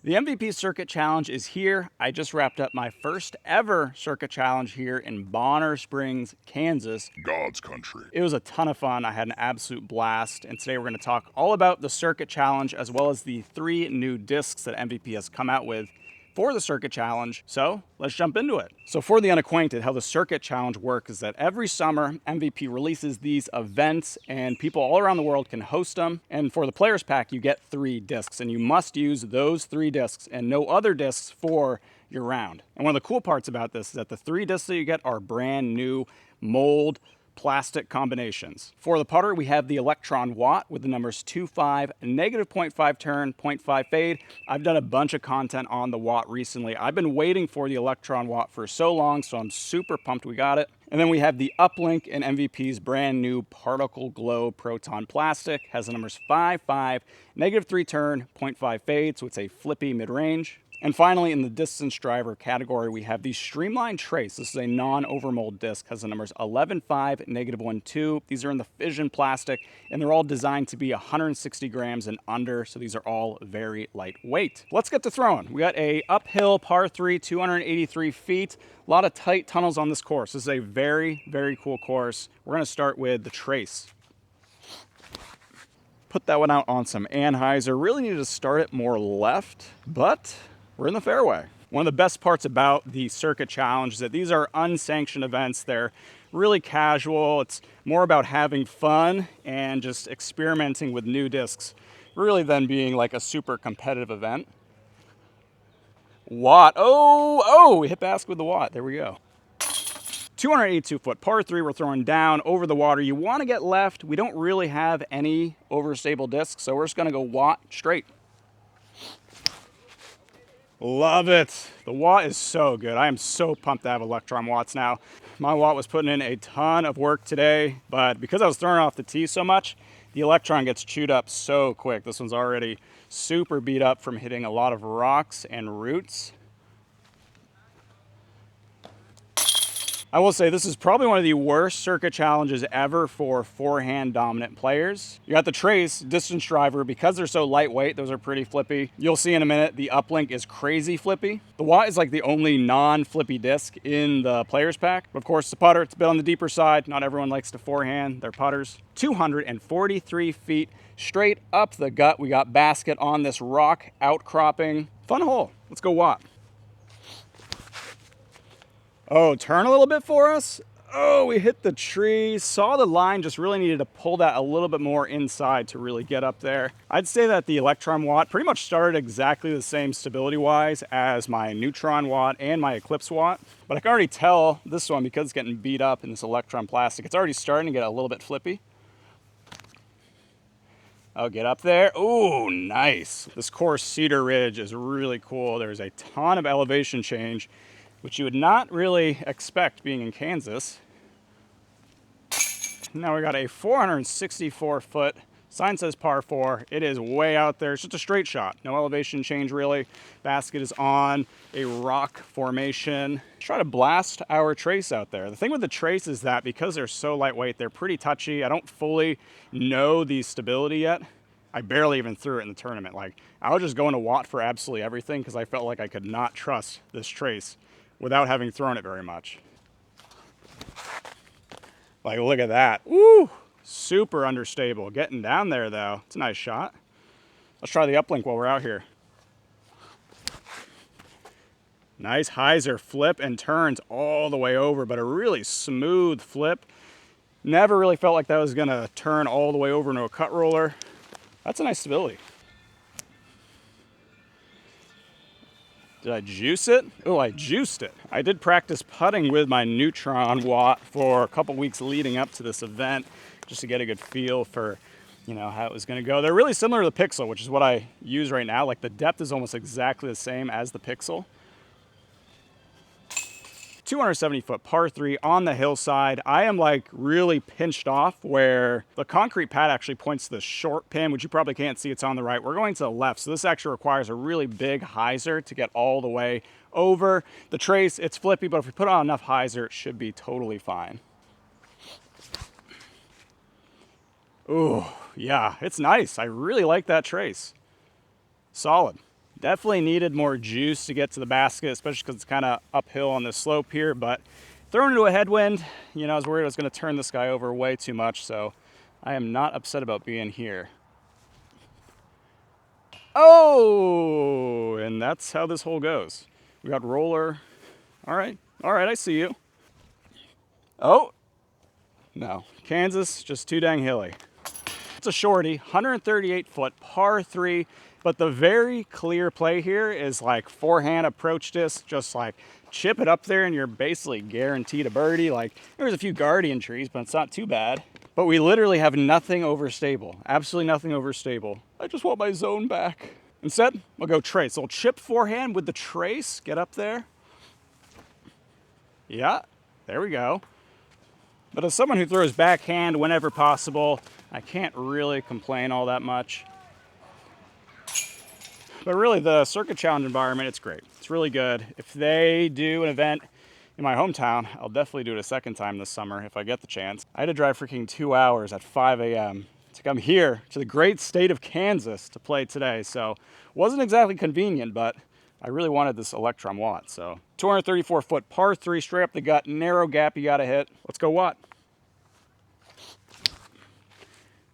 The MVP Circuit Challenge is here. I just wrapped up my first ever Circuit Challenge here in Bonner Springs, Kansas. God's country. It was a ton of fun. I had an absolute blast. And today we're going to talk all about the Circuit Challenge as well as the 3 new discs that MVP has come out with for the Circuit Challenge. So let's jump into it. So for the unacquainted, how the Circuit Challenge works is that every summer MVP releases these events and people all around the world can host them. And for the players pack, you get 3 discs and you must use those 3 discs and no other discs for your round. And one of the cool parts about this is that the 3 discs that you get are brand new mold plastic combinations. For the putter, we have the Electron Watt with the numbers 2.5, negative 0.5 turn, 0.5 fade. I've done a bunch of content on the Watt recently. I've been waiting for the Electron Watt for so long, so I'm super pumped we got it. And then we have the Uplink and MVP's brand new particle glow proton plastic. Has the numbers 5.5, negative 3 turn, 0.5 fade, so it's a flippy mid-range. And finally, in the distance driver category, we have the Streamline Trace. This is a non-overmold disc, has the numbers 11.5, negative 1.2. These are in the Fission plastic, and they're all designed to be 160 grams and under, so these are all very lightweight. Let's get to throwing. We got a uphill par 3, 283 feet. A lot of tight tunnels on this course. This is a very, very cool course. We're gonna start with the Trace. Put that one out on some anhyzer. Really needed to start it more left, but we're in the fairway. One of the best parts about the Circuit Challenge is that these are unsanctioned events. They're really casual. It's more about having fun and just experimenting with new discs, really than being like a super competitive event. Watt, we hit basket with the Watt, there we go. 282 foot par 3, we're throwing down over the water. You wanna get left. We don't really have any overstable discs, so we're just gonna go Watt straight. Love it. The Watt is so good. I am so pumped to have Electron Watts now. My Watt was putting in a ton of work today, but because I was throwing off the tee so much, the Electron gets chewed up so quick. This one's already super beat up from hitting a lot of rocks and roots. I will say this is probably one of the worst Circuit Challenges ever for forehand dominant players. You got the Trace distance driver. Because they're so lightweight, those are pretty flippy. You'll see in a minute the Uplink is crazy flippy. The Watt is like the only non-flippy disc in the players pack. Of course, the putter, it's a bit on the deeper side. Not everyone likes to forehand their putters. 243 feet straight up the gut. We got basket on this rock outcropping. Fun hole. Let's go Watt. Oh, turn a little bit for us. Oh, we hit the tree. Saw the line, just really needed to pull that a little bit more inside to really get up there. I'd say that the Electron Watt pretty much started exactly the same stability-wise as my Neutron Watt and my Eclipse Watt. But I can already tell this one, because it's getting beat up in this Electron plastic, it's already starting to get a little bit flippy. Oh, get up there. Oh, nice. This course, Cedar Ridge, is really cool. There's a ton of elevation change, which you would not really expect being in Kansas. Now we got a 464 foot, sign says par 4. It is way out there. It's just a straight shot. No elevation change really. Basket is on a rock formation. Let's try to blast our Trace out there. The thing with the Trace is that because they're so lightweight, they're pretty touchy. I don't fully know the stability yet. I barely even threw it in the tournament. Like, I was just going to Watt for absolutely everything because I felt like I could not trust this Trace without having thrown it very much. Like, look at that. Woo! Super understable. Getting down there, though. It's a nice shot. Let's try the Uplink while we're out here. Nice hyzer flip and turns all the way over, but a really smooth flip. Never really felt like that was going to turn all the way over into a cut roller. That's a nice stability. Did I juice it? Oh, I juiced it. I did practice putting with my Neutron Watt for a couple weeks leading up to this event, just to get a good feel for, how it was gonna go. They're really similar to the Pixel, which is what I use right now. Like, the depth is almost exactly the same as the Pixel. 270 foot par 3 on the hillside. I am like really pinched off where the concrete pad actually points to the short pin, which you probably can't see, it's on the right. We're going to the left, so this actually requires a really big hyzer to get all the way over. The Trace, it's flippy, but if we put on enough hyzer, it should be totally fine. Ooh, yeah, it's nice. I really like that Trace. Solid. Definitely needed more juice to get to the basket, especially because it's kind of uphill on this slope here, but thrown into a headwind, you know, I was worried I was going to turn this guy over way too much, so I am not upset about being here. Oh, and that's how this hole goes. We got roller. All right, I see you. Oh, no, Kansas, just too dang hilly. It's a shorty, 138 foot par 3, but the very clear play here is like forehand approach disc, just like chip it up there and you're basically guaranteed a birdie. Like there's a few guardian trees, but it's not too bad. But we literally have nothing overstable, absolutely nothing overstable. I just want my zone back. Instead, we'll go trace. So we'll chip forehand with the trace, get up there. Yeah, there we go. But as someone who throws backhand whenever possible, I can't really complain all that much. But really, the Circuit Challenge environment, it's great. It's really good. If they do an event in my hometown, I'll definitely do it a second time this summer if I get the chance. I had to drive freaking 2 hours at 5 a.m. to come here to the great state of Kansas to play today. So wasn't exactly convenient, but I really wanted this Electron Watt. So 234 foot par 3 straight up the gut, narrow gap you gotta hit. Let's go Watt.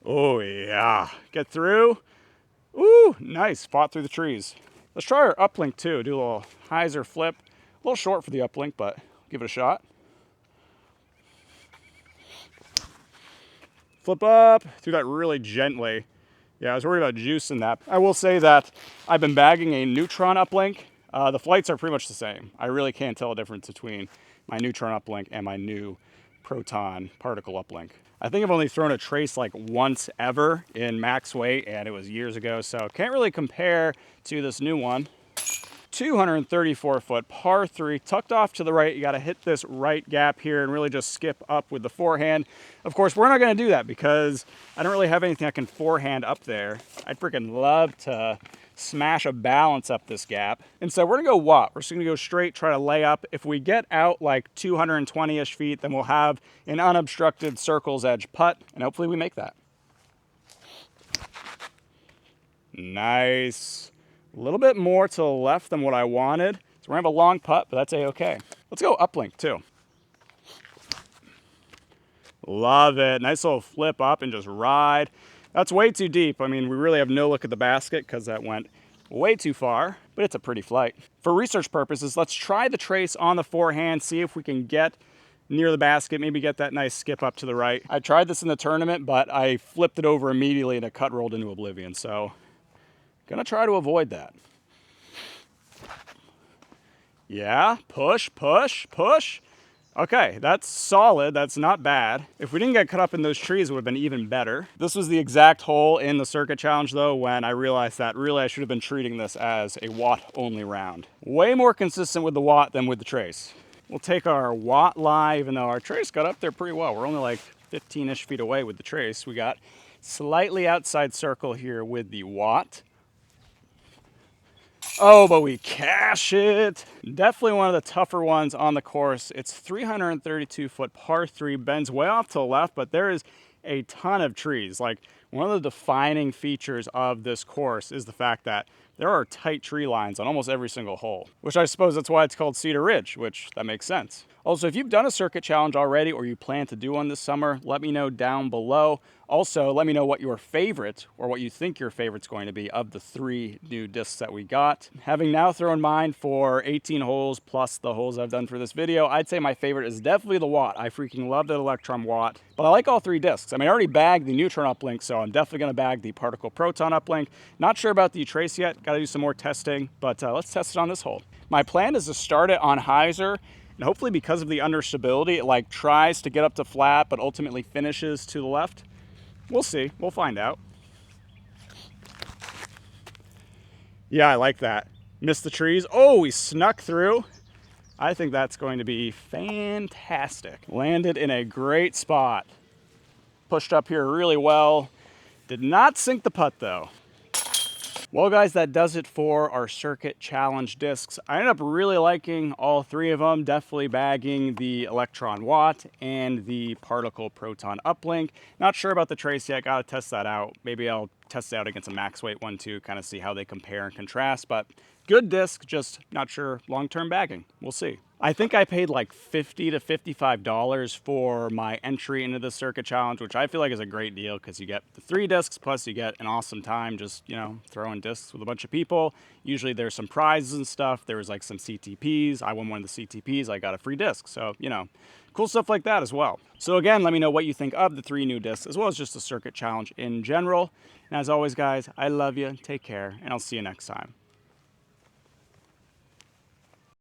Oh yeah, get through. Ooh, nice, fought through the trees. Let's try our uplink too. Do a little hyzer flip. A little short for the uplink, but give it a shot. Flip up, do that really gently. Yeah, I was worried about juicing that. I will say that I've been bagging a neutron uplink. The flights are pretty much the same. I really can't tell a difference between my neutron uplink and my new proton particle uplink. I think I've only thrown a trace like once ever in max weight, and it was years ago, so can't really compare to this new one. 234 foot par 3, tucked off to the right. You got to hit this right gap here and really just skip up with the forehand. Of course, we're not going to do that because I don't really have anything I can forehand up there. I'd freaking love to smash a balance up this gap. And so we're gonna go Watt. We're just gonna go straight, try to lay up. If we get out like 220-ish feet, then we'll have an unobstructed circle's edge putt, and hopefully we make that. Nice. A little bit more to the left than what I wanted. So we're gonna have a long putt, but that's a-okay. Let's go uplink too. Love it. Nice little flip up and just ride. That's way too deep. I mean, we really have no look at the basket because that went way too far, but it's a pretty flight. For research purposes, let's try the trace on the forehand, see if we can get near the basket, maybe get that nice skip up to the right. I tried this in the tournament, but I flipped it over immediately and it cut rolled into oblivion, so gonna try to avoid that. Yeah, push, push, push. Okay, that's solid, that's not bad. If we didn't get cut up in those trees, it would have been even better. This was the exact hole in the Circuit Challenge though, when I realized that really I should have been treating this as a Watt only round. Way more consistent with the Watt than with the trace. We'll take our Watt lie, even though our trace got up there pretty well. We're only like 15-ish feet away with the trace. We got slightly outside circle here with the Watt. Oh, but we cash it. Definitely one of the tougher ones on the course. It's 332 foot par 3, bends way off to the left, but there is a ton of trees. Like, one of the defining features of this course is the fact that there are tight tree lines on almost every single hole, which I suppose that's why it's called Cedar Ridge, which that makes sense. Also, if you've done a Circuit Challenge already or you plan to do one this summer, let me know down below. Also, let me know what your favorite or what you think your favorite's going to be of the 3 new discs that we got. Having now thrown mine for 18 holes plus the holes I've done for this video, I'd say my favorite is definitely the Watt. I freaking love that Electron Watt, but I like all 3 discs. I mean, I already bagged the neutron uplink, so I'm definitely gonna bag the particle proton uplink. Not sure about the trace yet, gotta do some more testing, but let's test it on this hole. My plan is to start it on hyzer, and hopefully because of the understability, it like tries to get up to flat, but ultimately finishes to the left. We'll see, we'll find out. Yeah, I like that. Missed the trees. Oh, we snuck through. I think that's going to be fantastic. Landed in a great spot. Pushed up here really well. Did not sink the putt though. Well, guys, that does it for our circuit challenge discs. I ended up really liking all three of them, definitely bagging the Electron Watt and the Particle Proton Uplink. Not sure about the Trace yet, gotta test that out. Maybe I'll test it out against a max weight one too, kind of see how they compare and contrast, but good disc, just not sure long-term bagging. We'll see. I think I paid like $50 to $55 for my entry into the circuit challenge, which I feel like is a great deal because you get the 3 discs plus you get an awesome time just, you know, throwing discs with a bunch of people. Usually there's some prizes and stuff. There was like some CTPs. I won one of the CTPs. I got a free disc. So, you know, cool stuff like that as well. So again, let me know what you think of the 3 new discs as well as just the circuit challenge in general. And as always, guys, I love you. Take care, and I'll see you next time.